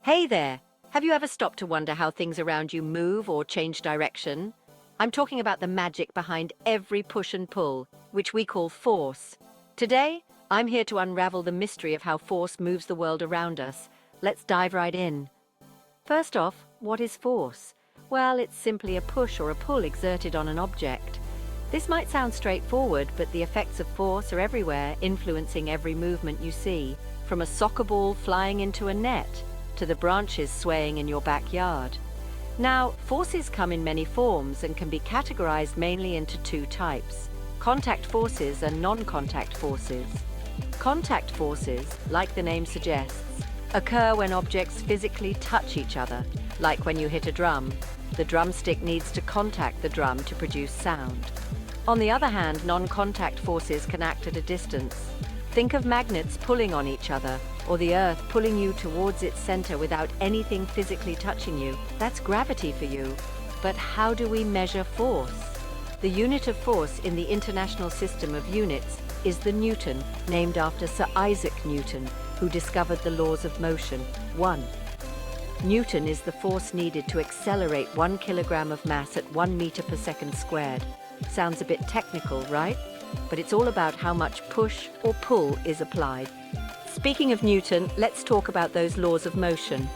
Hey there! Have you ever stopped to wonder how things around you move or change direction? I'm talking about the magic behind every push and pull, which we call force. Today, I'm here to unravel the mystery of how force moves the world around us. Let's dive right in. First off, what is force? Well, it's simply a push or a pull exerted on an object. This might sound straightforward, but the effects of force are everywhere, influencing every movement you see, from a soccer ball flying into a net to the branches swaying in your backyard. Now, forces come in many forms and can be categorized mainly into two types: contact forces and non-contact forces. Contact forces, like the name suggests, occur when objects physically touch each other, like when you hit a drum. The drumstick needs to contact the drum to produce sound. On the other hand, non-contact forces can act at a distance. Think of magnets pulling on each other, or the Earth pulling you towards its center without anything physically touching you. That's gravity for you. But how do we measure force? The unit of force in the International System of Units is the Newton, named after Sir Isaac Newton, who discovered the laws of motion. 1. Newton is the force needed to accelerate 1 kilogram of mass at 1 meter per second squared. Sounds a bit technical, right? But it's all about how much push or pull is applied. Speaking of Newton, let's talk about those laws of motion.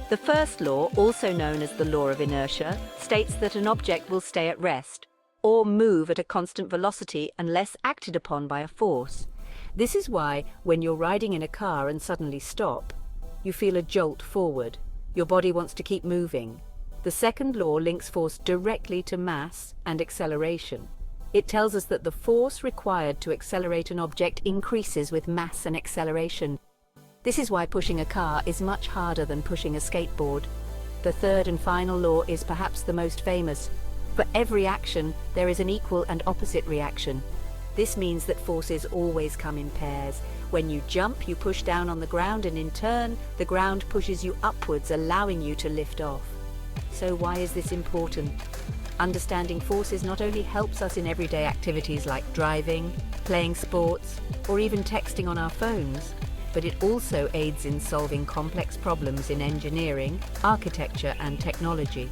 The first law, also known as the law of inertia, states that an object will stay at rest or move at a constant velocity unless acted upon by a force. This is why, when you're riding in a car and suddenly stop, you feel a jolt forward. Your body wants to keep moving. The second law links force directly to mass and acceleration. It tells us that the force required to accelerate an object increases with mass and acceleration. This is why pushing a car is much harder than pushing a skateboard. The third and final law is perhaps the most famous. For every action, there is an equal and opposite reaction. This means that forces always come in pairs. When you jump, you push down on the ground, and in turn, the ground pushes you upwards, allowing you to lift off. So why is this important? Understanding forces not only helps us in everyday activities like driving, playing sports, or even texting on our phones, but it also aids in solving complex problems in engineering, architecture, and technology.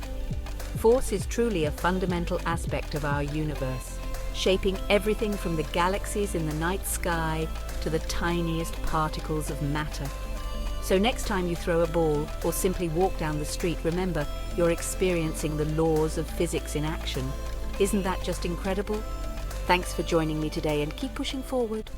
Force is truly a fundamental aspect of our universe, shaping everything from the galaxies in the night sky to the tiniest particles of matter. So next time you throw a ball or simply walk down the street, remember, you're experiencing the laws of physics in action. Isn't that just incredible? Thanks for joining me today, and keep pushing forward.